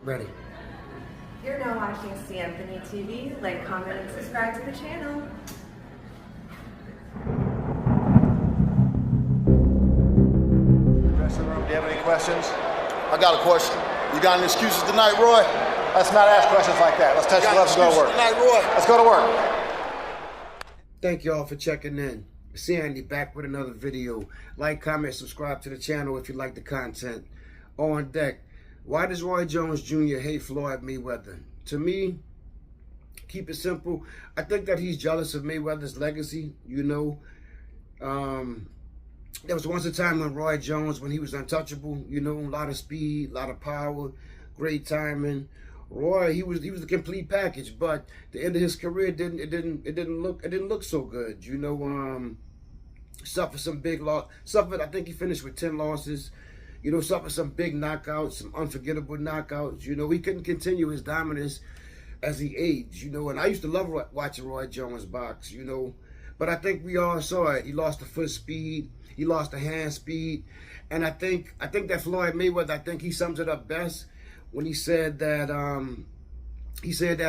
Ready. You're now watching C. Anthony TV. Like, comment, and subscribe to the channel. Dressing room, do you have any questions? I got a question. You got any excuses tonight, Roy? Let's not ask questions like that. Let's touch gloves and go to work. Tonight, Roy. Let's go to work. Thank y'all for checking in. C. Andy back with another video. Like, comment, subscribe to the channel if you like the content. On deck. Why does Roy Jones Jr. hate Floyd Mayweather? To me, keep it simple. I think that he's jealous of Mayweather's legacy. You know, there was once a time when Roy Jones, when he was untouchable. You know, a lot of speed, a lot of power, great timing. Roy, he was the complete package. But the end of his career, it didn't look so good. You know, suffered some big loss. I think he finished with 10 losses. You know, suffered some big knockouts, some unforgettable knockouts. You know, he couldn't continue his dominance as he aged, you know. And I used to love watching Roy Jones box, you know. But I think we all saw it. He lost the foot speed. He lost the hand speed. And I think that Floyd Mayweather, I think he sums it up best when he said that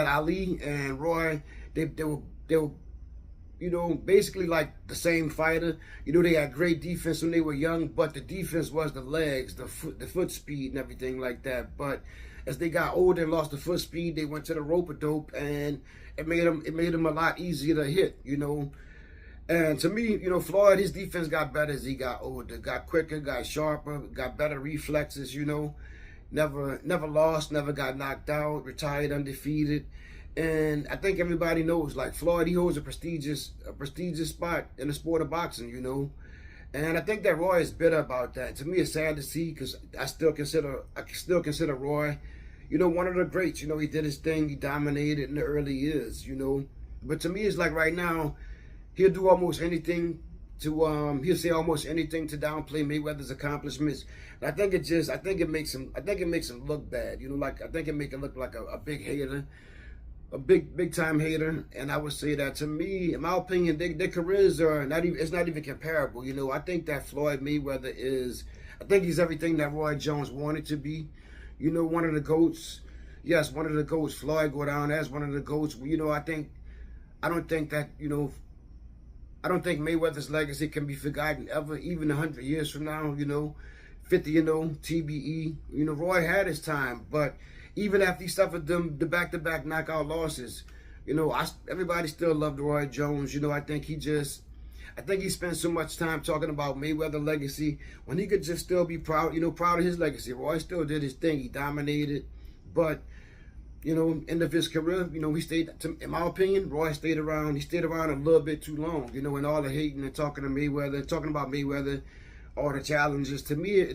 Ali and Roy, they were you know, basically like the same fighter. You know, they had great defense when they were young, but the defense was the legs, the foot speed and everything like that. But as they got older and lost the foot speed, they went to the rope-a-dope, and it made them a lot easier to hit, you know. And to me, you know, Floyd, his defense got better as he got older, got quicker, got sharper, got better reflexes, you know. Never lost, never got knocked out, retired undefeated. And I think everybody knows, like, Floyd, he holds a prestigious spot in the sport of boxing, you know. And I think that Roy is bitter about that. To me, it's sad to see, because I still consider Roy, you know, one of the greats. You know, he did his thing, he dominated in the early years, you know. But to me, it's like right now, he'll do almost anything to he'll say almost anything to downplay Mayweather's accomplishments. And I think it makes him look bad, you know. Like, I think it make him look like a big hater. A big time hater. And I would say that, to me, in my opinion, their careers are not even comparable. You know, I think that Floyd Mayweather he's everything that Roy Jones wanted to be. You know, one of the GOATs. Yes, one of the GOATs. Floyd go down as one of the GOATs. You know, I don't think Mayweather's legacy can be forgotten ever, even 100 years from now, you know. 50, you know, TBE. You know, Roy had his time, but even after he suffered the back-to-back knockout losses, you know, everybody still loved Roy Jones. You know, I think he spent so much time talking about Mayweather's legacy when he could just still be proud, you know, proud of his legacy. Roy still did his thing. He dominated. But, you know, end of his career, you know, in my opinion, Roy stayed around. He stayed around a little bit too long, you know, and all the hating and talking about Mayweather, all the challenges. To me,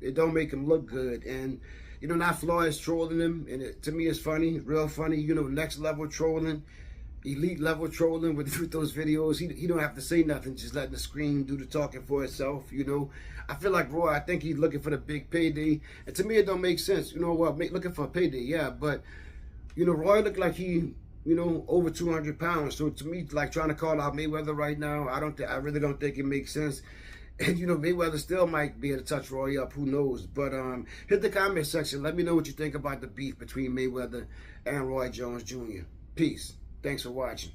it don't make him look good. And, you know, now Floyd's trolling him, and to me it's funny, real funny. You know, next level trolling, elite level trolling with those videos. He don't have to say nothing, just letting the screen do the talking for itself. You know, I feel like Roy, I think he's looking for the big payday, and to me it don't make sense. You know what? Looking for a payday, yeah, but you know, Roy looked like he, you know, over 200 pounds. So to me, like, trying to call out Mayweather right now, I really don't think it makes sense. And, you know, Mayweather still might be able to touch Roy up. Who knows? But hit the comment section. Let me know what you think about the beef between Mayweather and Roy Jones Jr. Peace. Thanks for watching.